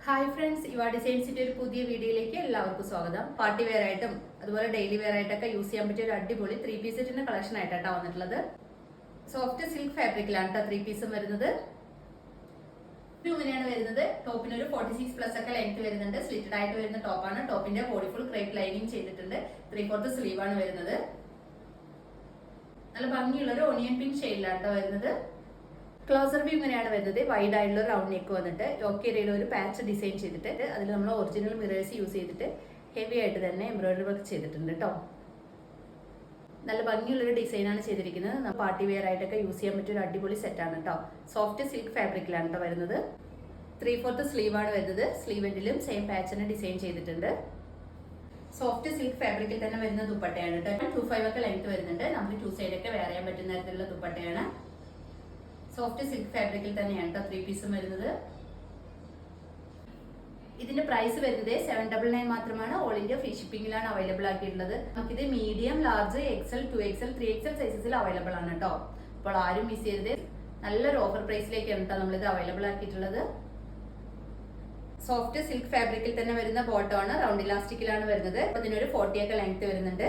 Hi friends, യുവ ഡിസൈൻസിന്റെ ഒരു പുതിയ വീഡിയോയിലേക്ക് എല്ലാവർക്കും സ്വാഗതം. പാർട്ടി വെയർ ആയിട്ടും അതുപോലെ ഡെയിലി വെയർ ആയിട്ടൊക്കെ യൂസ് ചെയ്യാൻ പറ്റിയ ഒരു അടിപൊളി 3-പീസ് സെറ്റിന്റെ കളക്ഷൻ ആയിട്ടാണ് വന്നിട്ടുള്ളത്. സോഫ്റ്റ് സിൽക്ക് ഫാബ്രിക്കിലാണ് 3-പീസും വരുന്നത്. ഇങ്ങനെയാണ് വരുന്നത്. ടോപ്പിന് ഒരു 46+ ഒക്കെ ലെങ്ത് വരുന്നുണ്ട്. സ്ലിറ്റഡ് ആയിട്ട് വരുന്ന ടോപ്പാണ്. ടോപ്പിന്റെ ബോഡി ഫുൾ ക്രേപ്പ് ലൈനിങ് ചെയ്തിട്ടുണ്ട്. 3/4 സ്ലീവ് ആണ് വരുന്നത്. നല്ല ഭംഗിയുള്ള ഒരു ഓണിയൻ പിങ്ക് ഷെയ്ഡിലാണ് വരുന്നത്. ക്ലോസർ വ്യൂ ഇങ്ങനെയാണ് വരുന്നത്. വൈഡ് ആയിട്ടുള്ള റൗണ്ട് നെക്ക് വന്നിട്ട് യോക്കേരിയിൽ ഒരു പാച്ച് ഡിസൈൻ ചെയ്തിട്ട് അതിൽ നമ്മൾ ഒറിജിനൽ മിറേഴ്സ് യൂസ് ചെയ്തിട്ട് ഹെവി ആയിട്ട് തന്നെ എംബ്രോയിഡറി വർക്ക് ചെയ്തിട്ടുണ്ട് കേട്ടോ. നല്ല ഭംഗിയുള്ളൊരു ഡിസൈനാണ് ചെയ്തിരിക്കുന്നത്. നമ്മൾ പാർട്ടി വെയർ ആയിട്ടൊക്കെ യൂസ് ചെയ്യാൻ പറ്റിയ ഒരു അടിപൊളി സെറ്റാണ് കേട്ടോ. സോഫ്റ്റ് സിൽക്ക് ഫാബ്രിക്കിലാണ് കേട്ടോ വരുന്നത്. 3/4 സ്ലീവ് ആണ് വരുന്നത്. സ്ലീവ് എൻഡിലും സെയിം പാച്ചിന് ഡിസൈൻ ചെയ്തിട്ടുണ്ട്. സോഫ്റ്റ് സിൽക്ക് ഫാബ്രിക്കിൽ തന്നെ വരുന്ന ദുപ്പട്ടയാണ് കേട്ടോ. 2.5 ഒക്കെ ലെങ്ത് വരുന്നുണ്ട്. നമുക്ക് 2 സൈഡൊക്കെ വെയർ ചെയ്യാൻ പറ്റുന്ന തരത്തിലുള്ള ദുപ്പട്ടയാണ്. സോഫ്റ്റ് സിൽക്ക് ഫാബ്രിക്കിൽ തന്നെയാണ് കേട്ടോ 3-പീസും വരുന്നത്. ഇതിന്റെ പ്രൈസ് വരുന്നത് 799 മാത്രമാണ്. ഓൾ ഇന്ത്യ ഫ്രീ ഷിപ്പിംഗിലാണ് അവൈലബിൾ ആക്കിയിട്ടുള്ളത്. നമുക്കിത് medium, large, XL, 2XL, 3XL സൈസസിൽ അവൈലബിൾ ആണ് കേട്ടോ. അപ്പോൾ ആരും മിസ് ചെയ്തത്. നല്ലൊരു ഓഫർ പ്രൈസിലേക്കാണ് കേട്ടോ നമ്മളിത് അവൈലബിൾ ആക്കിയിട്ടുള്ളത്. സോഫ്റ്റ് സിൽക്ക് ഫാബ്രിക്കിൽ തന്നെ വരുന്ന ബോട്ടം ആണ്. റൗണ്ട് ഇലാസ്റ്റിക്കിലാണ് വരുന്നത്. അപ്പൊ ഇതിനൊരു 40 ഒക്കെ ലെങ്ത് വരുന്നുണ്ട്.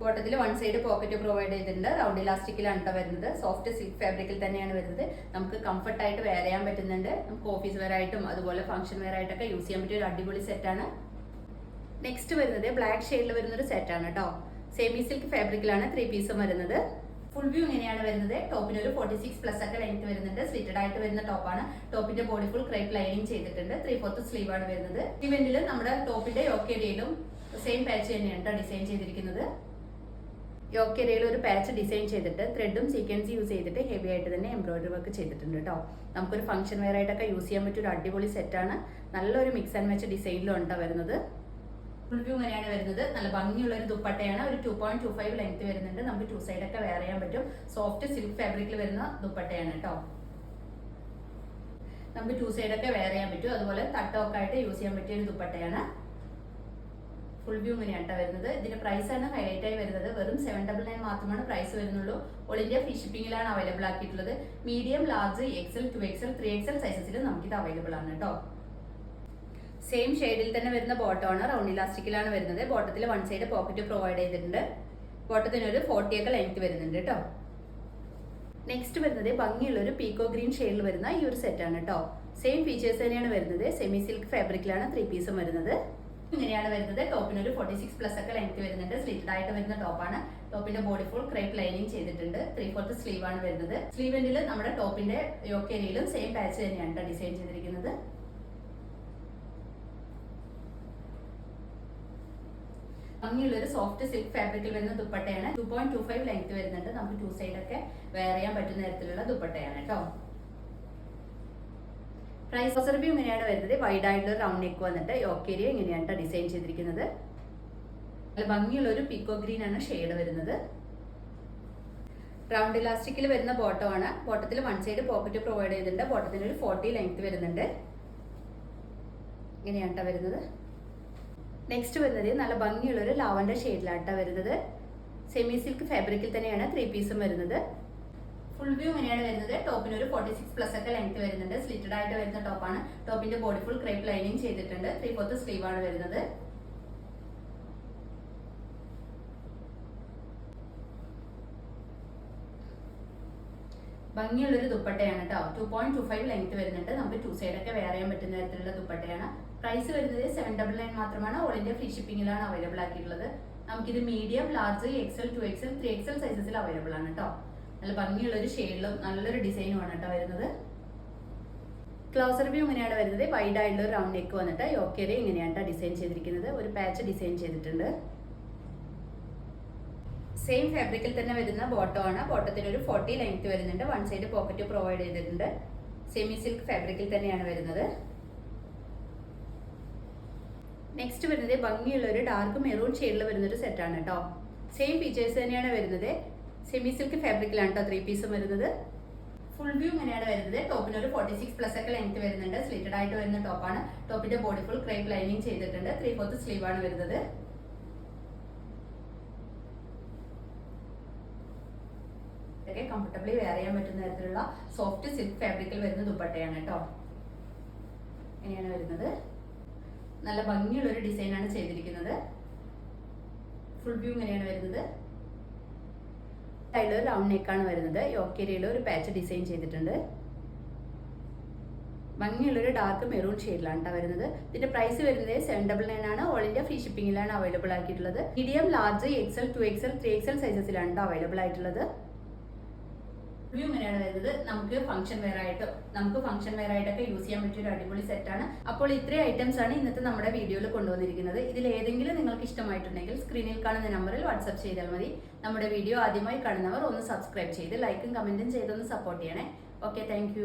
ബോട്ടത്തിൽ 1 സൈഡ് പോക്കറ്റ് പ്രൊവൈഡ് ചെയ്തിട്ടുണ്ട്. റൗണ്ട് ഇലാസ്റ്റിക്കിലാണ് കേട്ടോ വരുന്നത്. സോഫ്റ്റ് സിൽക്ക് ഫാബ്രിക്കിൽ തന്നെയാണ് വരുന്നത്. നമുക്ക് കംഫർട്ട് ആയിട്ട് വെയർ ചെയ്യാൻ പറ്റുന്നുണ്ട്. നമുക്ക് ഓഫീസ് വെയർ ആയിട്ടും അതുപോലെ ഫംഗ്ഷൻ വെയർ ആയിട്ടൊക്കെ യൂസ് ചെയ്യാൻ പറ്റിയ ഒരു അടിപൊളി സെറ്റാണ്. നെക്സ്റ്റ് വരുന്നത് ബ്ലാക്ക് ഷെയ്ഡിൽ വരുന്ന ഒരു സെറ്റാണ് കേട്ടോ. സെമി സിൽക്ക് ഫാബ്രിക്കിലാണ് 3-പീസും വരുന്നത്. ഫുൾ വ്യൂ ഇങ്ങനെയാണ് വരുന്നത്. ടോപ്പിന് ഒരു 46+ ഒക്കെ ലെങ്ത് വരുന്നുണ്ട്. സ്ലിറ്റഡ് ആയിട്ട് വരുന്ന ടോപ്പാണ്. ടോപ്പിന്റെ ബോഡി ഫുൾ ക്രേപ്പ് ലൈനിങ് ചെയ്തിട്ടുണ്ട്. 3/4 സ്ലീവ് ആണ് വരുന്നത്. ഇവന്റിലും നമ്മുടെ ടോപ്പിന്റെ യോക്കേരിയയിലും സെയിം പാച്ച് തന്നെയാണ് ഡിസൈൻ ചെയ്തിരിക്കുന്നത്. യോക്കേരിയയിൽ ഒരു പാച്ച് ഡിസൈൻ ചെയ്തിട്ട് ത്രെഡും സീക്വൻസ് യൂസ് ചെയ്തിട്ട് ഹെവി ആയിട്ട് തന്നെ എംബ്രോയിഡറി വർക്ക് ചെയ്തിട്ടുണ്ട് കേട്ടോ. നമുക്കൊരു ഫംഗ്ഷൻ വെയർ ആയിട്ടൊക്കെ യൂസ് ചെയ്യാൻ പറ്റിയ ഒരു അടിപൊളി സെറ്റാണ്. നല്ലൊരു മിക്സ് ആൻഡ് മാച്ച് ഡിസൈനിലും ഉണ്ടോ വരുന്നത്. ഫുൾ വ്യൂ ഇങ്ങനെയാണ് വരുന്നത്. നല്ല ഭംഗിയുള്ള ഒരു ദുപ്പട്ടയാണ്. ഒരു 2.25 ലെങ്ത് വരുന്നുണ്ട്. നമുക്ക് 2 സൈഡൊക്കെ വെയർ ചെയ്യാൻ പറ്റും. സോഫ്റ്റ് സിൽക്ക് ഫാബ്രിക്കിൽ വരുന്ന ദുപ്പട്ടയാണ് കേട്ടോ. നമുക്ക് 2 സൈഡൊക്കെ വെയർ ചെയ്യാൻ പറ്റും. അതുപോലെ തട്ടമൊക്കെ ആയിട്ട് യൂസ് ചെയ്യാൻ പറ്റിയ ഒരു ദുപ്പട്ടയാണ്. ഫുൾ വ്യൂ ഇങ്ങനെയാണ് വരുന്നത്. ഇതിന്റെ പ്രൈസ് ആണ് ഹൈലൈറ്റ് ആയി വരുന്നത്. വെറും 799 മാത്രമാണ് പ്രൈസ് വരുന്നുള്ളൂ. ഓൾ ഇന്ത്യ ഫ്രീ ഷിപ്പിംഗിലാണ് അവൈലബിൾ ആക്കിയിട്ടുള്ളത്. Medium, large, XL, 2XL, 3XL സൈസസിൽ നമുക്കിത് അവൈലബിൾ ആണ് കേട്ടോ. സെയിം ഷെയ്ഡിൽ തന്നെ വരുന്ന ബോട്ടമാണ്. റൗണ്ട് ഇലാസ്റ്റിക്കിലാണ് വരുന്നത്. ബോട്ടത്തിൽ 1 സൈഡ് പോക്കറ്റ് പ്രൊവൈഡ് ചെയ്തിട്ടുണ്ട്. ബോട്ടത്തിന് ഒരു 40 ഒക്കെ ലെങ്ത് വരുന്നുണ്ട് കേട്ടോ. നെക്സ്റ്റ് വരുന്നത് ഭംഗിയുള്ള ഒരു പീക്കോ ഗ്രീൻ ഷെയ്ഡിൽ വരുന്ന ഈ ഒരു സെറ്റാണ് കേട്ടോ. സെയിം ഫീച്ചേഴ്സ് തന്നെയാണ് വരുന്നത്. സെമി സിൽക്ക് ഫാബ്രിക്കിലാണ് 3-പീസും വരുന്നത്. ഇങ്ങനെയാണ് വരുന്നത്. ടോപ്പിന് ഒരു 46+ ഒക്കെ ലെങ്ത് വരുന്നുണ്ട്. സ്ലിറ്റഡ് ആയിട്ട് വരുന്ന ടോപ്പാണ്. ടോപ്പിന്റെ ബോഡി ഫുൾ ക്രേപ്പ് ലൈനിങ് ചെയ്തിട്ടുണ്ട്. 3/4 സ്ലീവ് ആണ് വരുന്നത്. സ്ലീവ് എൻഡിൽ നമ്മുടെ ടോപ്പിന്റെ യോക്കേരിയയിലും സെയിം പാച്ച് തന്നെയാണ് ഡിസൈൻ ചെയ്തിരിക്കുന്നത്. ഭംഗിയുള്ള ഒരു സോഫ്റ്റ് സിൽക്ക് ഫാബ്രിക്കിൽ വരുന്ന ദുപ്പട്ടയാണ്. 2.25 ലെങ്ത് വരുന്നുണ്ട്. നമുക്ക് 2 സൈഡൊക്കെ വെയർ ചെയ്യാൻ പറ്റുന്ന തരത്തിലുള്ള ദുപ്പട്ടയാണ് കേട്ടോ. പ്രൈസ് റിവ്യൂ ഇങ്ങനെയാണ് വരുന്നത്. വൈഡ് ആയിട്ടുള്ള റൗണ്ട് നെക്ക് വന്നിട്ട് യോക്കേരിയ ഇങ്ങനെയാണ് ഡിസൈൻ ചെയ്തിരിക്കുന്നത്. നല്ല ഭംഗിയുള്ള ഒരു പീക്കോ ഗ്രീൻ ആണ് ഷെയ്ഡ് വരുന്നത്. റൗണ്ട് ഇലാസ്റ്റിക്കിൽ വരുന്ന ബോട്ടമാണ്. ബോട്ടത്തിൽ 1 സൈഡ് പോക്കറ്റ് പ്രൊവൈഡ് ചെയ്തിട്ടുണ്ട്. ബോട്ടത്തിന് ഒരു 40 ലെങ്ത് വരുന്നുണ്ട്. ഇങ്ങനെയാണ് വരുന്നത്. നെക്സ്റ്റ് വരുന്നത് നല്ല ഭംഗിയുള്ള ഒരു ലാവൻഡർ ഷെയ്ഡിലാണ് വരുന്നത്. സെമി സിൽക്ക് ഫാബ്രിക്കിൽ തന്നെയാണ് 3-പീസും വരുന്നത്. ഫുൾ വ്യൂ ഇങ്ങനെയാണ് വരുന്നത്. ടോപ്പിന് ഒരു 46+ ഒക്കെ ലെങ്ത് വരുന്നുണ്ട്. സ്ലിറ്റഡ് ആയിട്ട് വരുന്ന ടോപ്പാണ്. ടോപ്പിന്റെ ബോഡി ഫുൾ ക്രേപ്പ് ലൈനിങ് ചെയ്തിട്ടുണ്ട്. 3/4 സ്ലീവ് ആണ് വരുന്നത്. ഭംഗിയുള്ള ഒരു ദുപ്പട്ടയാണ് കേട്ടോ. 2.25 ലെങ്ത് വരുന്നുണ്ട്. നമുക്ക് 2 സൈഡൊക്കെ വെയർ ചെയ്യാൻ പറ്റുന്ന തരത്തിലുള്ള ദുപ്പട്ടയാണ്. പ്രൈസ് വരുന്നത് 799 മാത്രമാണ്. ഓൾ ഇന്ത്യ ഫ്രീ ഷിപ്പിംഗിലാണ് അവൈലബിൾ ആക്കിയിട്ടുള്ളത്. നമുക്കിത് medium, large, XL, 2XL, 3XL സൈസസിൽ അവൈലബിൾ ആണ് കേട്ടോ. നല്ല ഭംഗിയുള്ള ഒരു ഷെയ്ഡിലും നല്ലൊരു ഡിസൈനുമാണ് കേട്ടോ വരുന്നത്. ക്ലോസർ വ്യൂ ഇങ്ങനെയാണ് വരുന്നത്. വൈഡ് ആയിട്ടുള്ള ഒരു റൗണ്ട് നെക്ക് വന്നിട്ട് യോക്കേരിയ ഇങ്ങനെയാണ് ഡിസൈൻ ചെയ്തിരിക്കുന്നത്. ഒരു പാച്ച് ഡിസൈൻ ചെയ്തിട്ടുണ്ട്. സെയിം ഫാബ്രിക്കിൽ തന്നെ വരുന്ന ബോട്ടമാണ്. ബോട്ടത്തിന് ഒരു 40 ലെങ്ത് വരുന്നുണ്ട്. 1 സൈഡ് പോക്കറ്റ് പ്രൊവൈഡ് ചെയ്തിട്ടുണ്ട്. സെമി സിൽക്ക് ഫാബ്രിക്കിൽ തന്നെയാണ് വരുന്നത്. നെക്സ്റ്റ് വരുന്നത് ഭംഗിയുള്ള ഒരു ഡാർക്ക് മെറൂൺ ഷെയ്ഡിൽ വരുന്നൊരു സെറ്റാണ് കേട്ടോ. സെയിം ഫീച്ചേഴ്സ് തന്നെയാണ് വരുന്നത്. സെമി സിൽക്ക് ഫാബ്രിക്കിലാണ് കേട്ടോ 3-പീസും വരുന്നത്. ഫുൾ വ്യൂ ഇങ്ങനെയാണ് വരുന്നത്. ടോപ്പിന് ഒരു 46+ ഒക്കെ ലെങ്ത് വരുന്നുണ്ട്. സ്ലിറ്റഡ് ആയിട്ട് വരുന്ന ടോപ്പാണ്. ടോപ്പിന്റെ ബോഡി ഫുൾ ക്രേപ്പ് ലൈനിങ് ചെയ്തിട്ടുണ്ട്. 3/4 സ്ലീവ് ആണ് വരുന്നത്. കംഫർട്ടബിളി വെയർ ചെയ്യാൻ പറ്റുന്ന തരത്തിലുള്ള സോഫ്റ്റ് സിൽക്ക് ഫാബ്രിക്കിൽ വരുന്ന ദുപ്പട്ടയാണ് കേട്ടോ. ഇങ്ങനെയാണ് വരുന്നത്. നല്ല ഭംഗിയുള്ളൊരു ഡിസൈനാണ് ചെയ്തിരിക്കുന്നത്. ഫുൾ വ്യൂ ഇങ്ങനെയാണ് വരുന്നത്. സൈഡിൽ റൗണ്ട് നെക്കാണ് വരുന്നത്. യോക്ക് ഏരിയയിൽ ഒരു പാച്ച് ഡിസൈൻ ചെയ്തിട്ടുണ്ട്. ഭംഗിയുള്ളൊരു ഡാർക്ക് മെറൂൺ ഷെയ്ഡിലാണ് കേട്ടോ വരുന്നത്. ഇതിന്റെ പ്രൈസ് വരുന്നത് 799 ആണ്. ഓൾ ഇന്ത്യ ഫ്രീ ഷിപ്പിംഗിലാണ് അവൈലബിൾ ആക്കിയിട്ടുള്ളത്. Medium, large, XL, 2XL, 3XL സൈസസിലാണ് കേട്ടോ അവൈലബിൾ ആയിട്ടുള്ളത്. വ്യൂ ഇങ്ങനെയാണ് വരുന്നത്. നമുക്ക് ഫംഗ്ഷൻ വെയർ ആയിട്ടൊക്കെ യൂസ് ചെയ്യാൻ പറ്റിയ ഒരു അടിപൊളി സെറ്റാണ്. അപ്പോൾ ഇത്രയും ഐറ്റംസ് ആണ് ഇന്നത്തെ നമ്മുടെ വീഡിയോയിൽ കൊണ്ടുവന്നിരിക്കുന്നത്. ഇതിൽ ഏതെങ്കിലും നിങ്ങൾക്ക് ഇഷ്ടമായിട്ടുണ്ടെങ്കിൽ സ്ക്രീനിൽ കാണുന്ന നമ്പറിൽ വാട്സ്ആപ്പ് ചെയ്താൽ മതി. നമ്മുടെ വീഡിയോ ആദ്യമായി കാണുന്നവർ ഒന്ന് സബ്സ്ക്രൈബ് ചെയ്ത് ലൈക്കും കമന്റും ചെയ്തൊന്ന് സപ്പോർട്ട് ചെയ്യണേ. Okay, thank